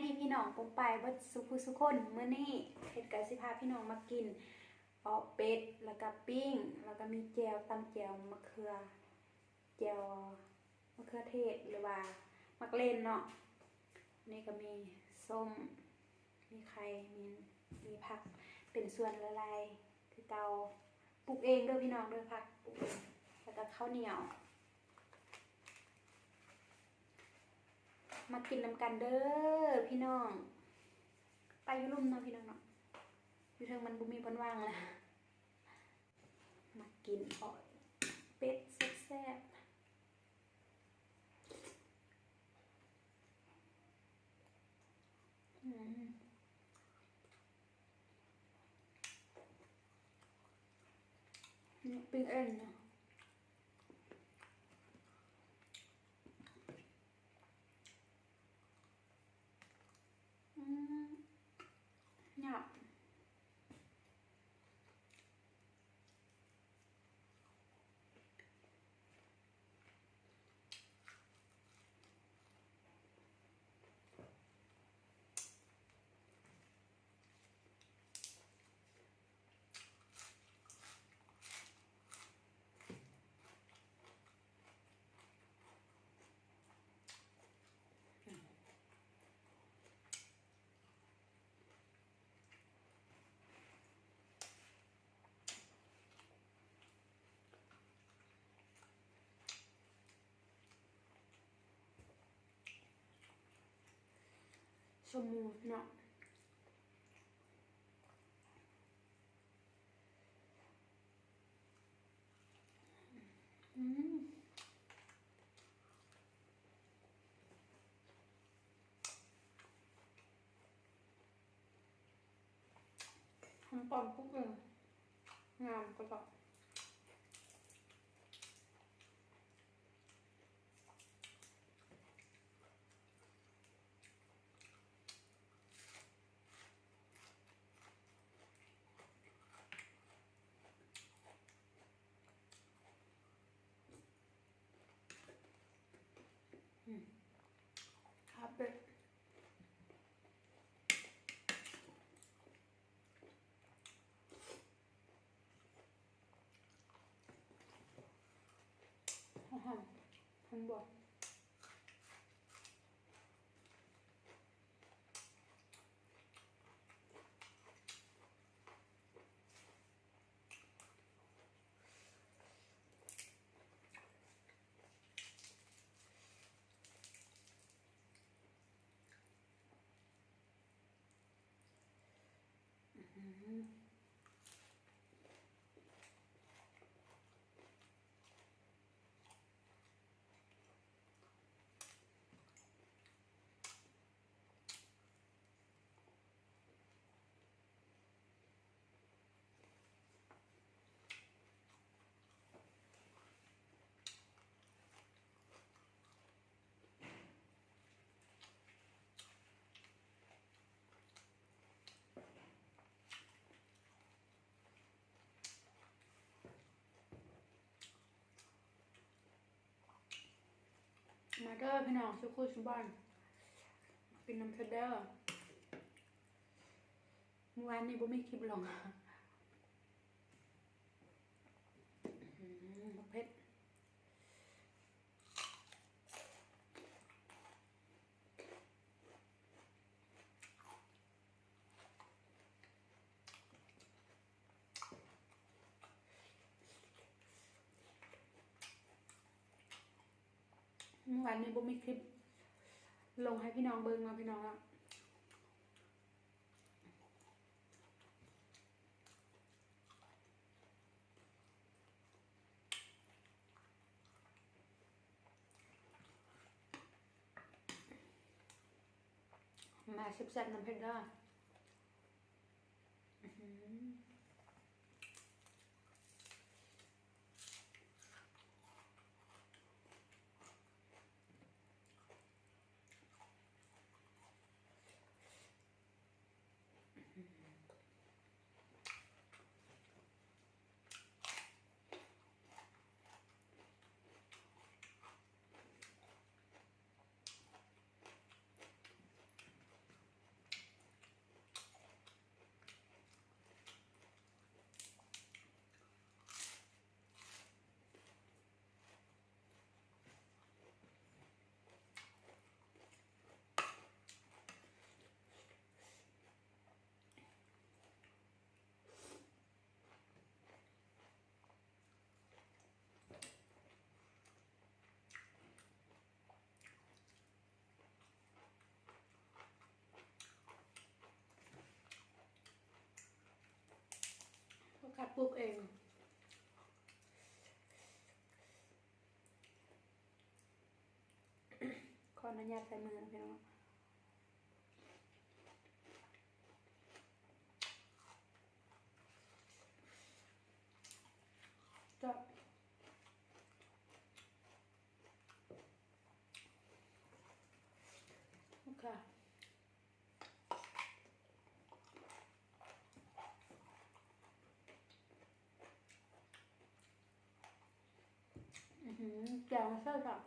ดีพี่น้องปงไปวัดสุภุสุคนเมื่อนี้เห็ดกะสิพาพี่น้องมากินออกเป็ดแล้วก็ปิ้งแล้วก็มีแจวตำแจวมะเขือแจวมะเขือเทศหรือว่ามักเล่นเนาะนี่ก็มีส้มมีไข่มีผักเป็นส่วนละลายคือเตาปลูกเองเด้อพี่น้องเด้อผักปลูกเองแล้วก็ข้าวเหนียวมากินน้ำกันเด้อพี่น้องไปอยู่ลุ่มเนาะพี่น้องเนาะอยู่เทิงมันบุมีบนว่างแล้วมากินอ่อยเป็ดแซ่บนี่ปิ้งเองเนาะเนี่ยสมูทเนาะทำปอมปุ๊บเลยงามกระบอกครับเป็ดหอมหอมบวกมาเด้อพี่น้องสุขุสุบ้านกินน้ำเสด็จเมื่อวานนี้บ่มีคลิปลงเผ็ดเมื่อวานนี้บ่มีคลิปลงให้พี่น้องเบิ่งมาพี่น้องอ่ะมาแซ่บๆน้ำเผ็ดเด้อ ปลูกเองขออนุญาตใส่มือนะพี่น้องจะโอเคแกงเส้นค่ะ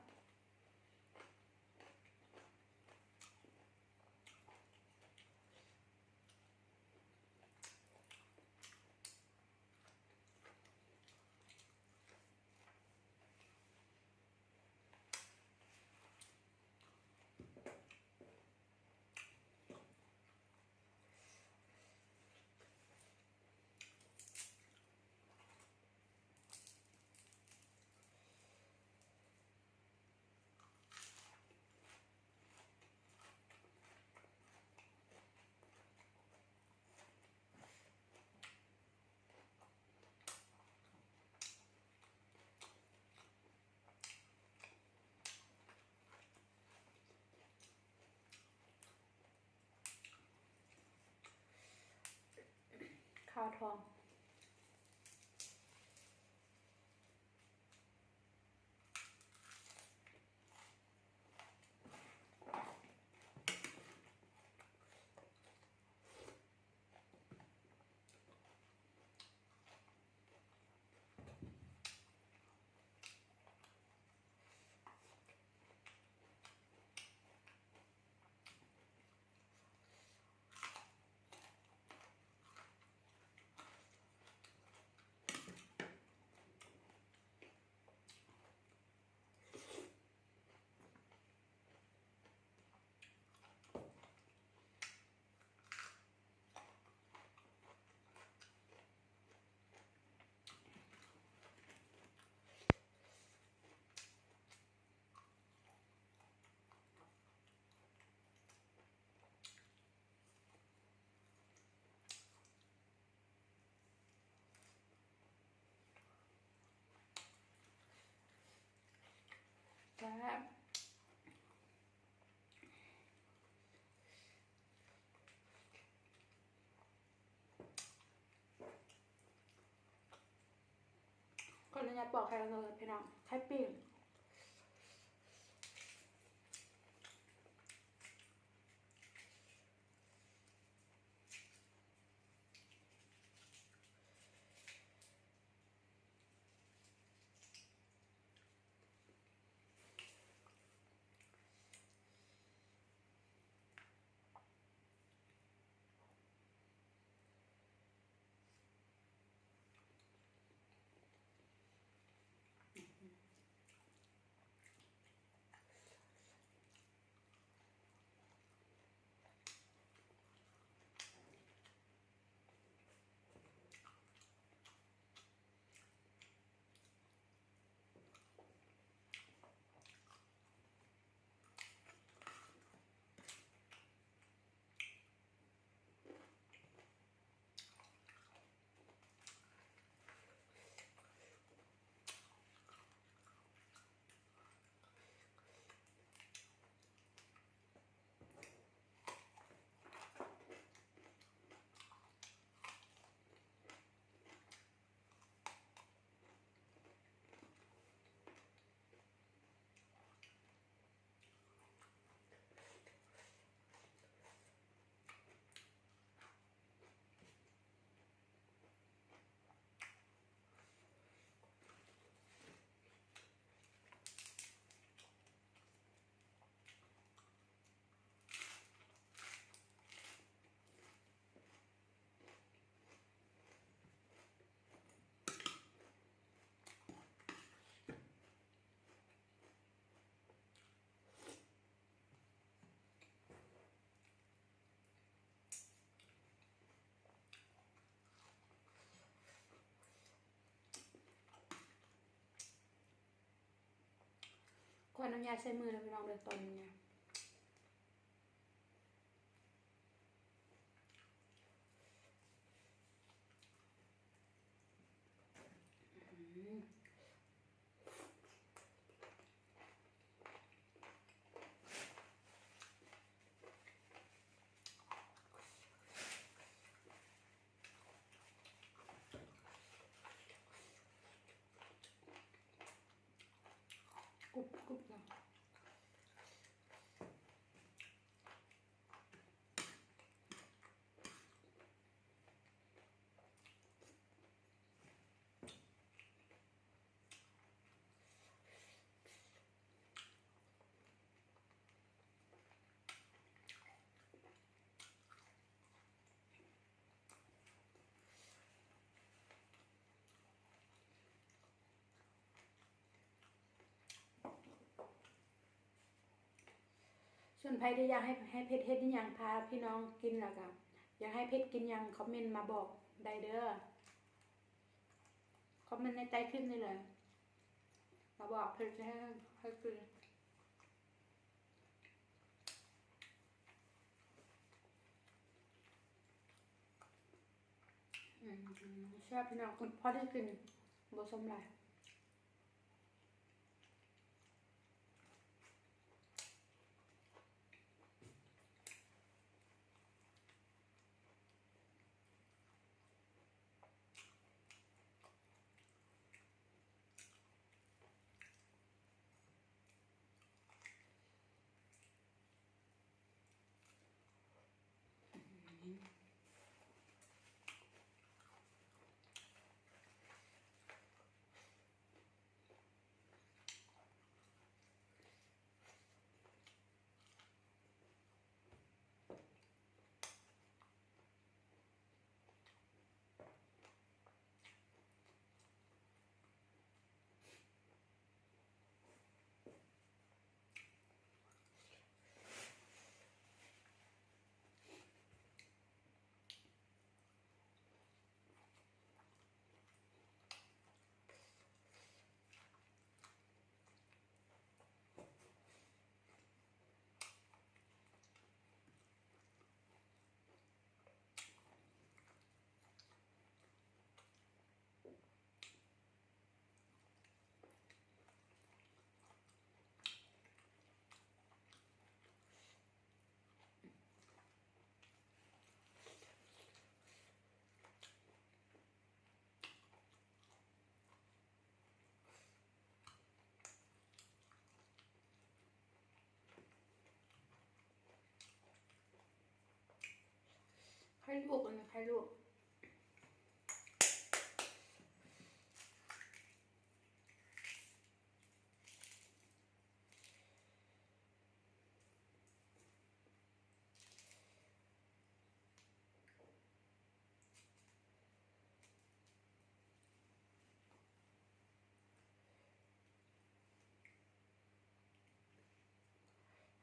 ข้าวทองแซ่บขออนุญาตบอกใครกันเลยพี่น้องไข่ปิ้งขออนุญาตใช้มือนะพี่น้องเดินตอนนี้เนี่ย ส่วนใครที่อยากให้เพชรเฮ็ดอีหยังพาพี่น้องกินแล้วก็อยากให้เพชรกินหยังคอมเมนต์มาบอกได้เด้อคอมเมนต์ในใต้คลิปนี่เลยมาบอกเพชรจะให้กินชอบพี่น้องคุณพ่อได้กินบสมไรใครลวกเลยใครลวก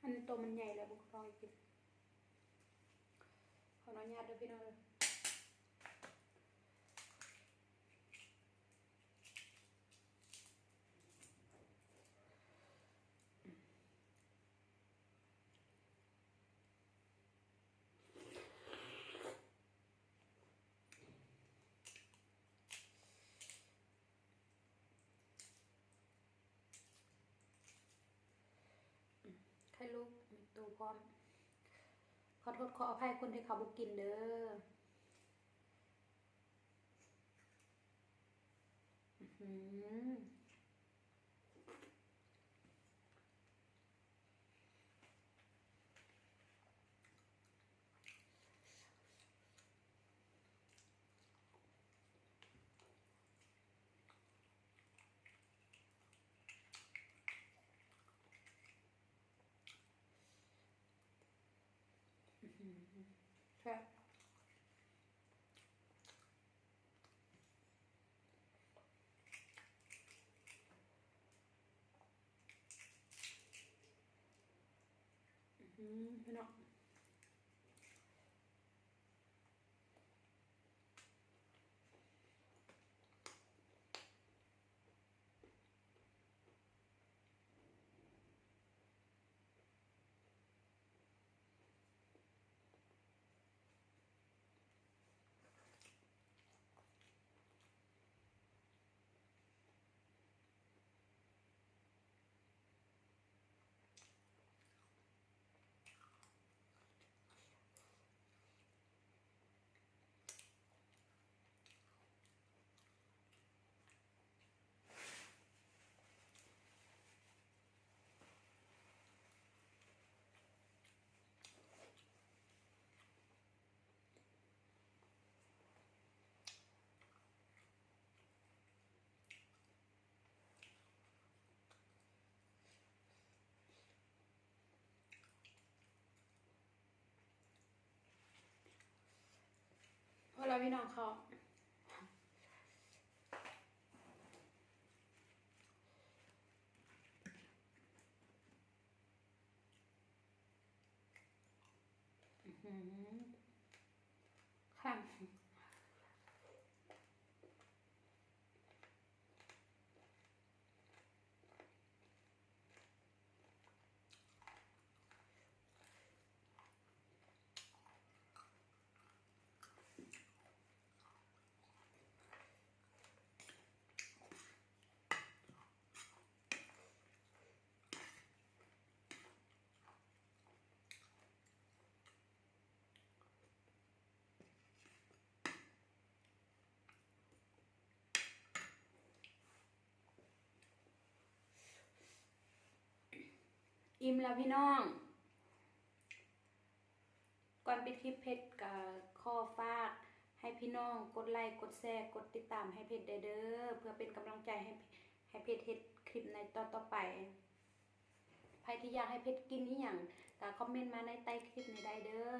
อันนี้ตัวมันใหญ่แล้วบุกรอยกินขออนุญาตด้วยพี่น้องเลยใครลูกมีตัวพร้อมขอโทษขออภัยคนที่เขาบุกกินเด้ออืมใช่พี่น้องเพราะเราพี่น้องเขา ค่ะ อิ่มแล้วพี่น้อง ก่อนปิดคลิปเพชรกับข้อฝากให้พี่น้องกดไลค์กดแชร์กดติดตามให้เพชรได้เด้อเพื่อเป็นกำลังใจให้เพชรเฮ็ดคลิปในต่อไปใครที่อยากให้เพชรกินอีหยังก็คอมเมนต์มาในใต้คลิปนี้ได้เด้อ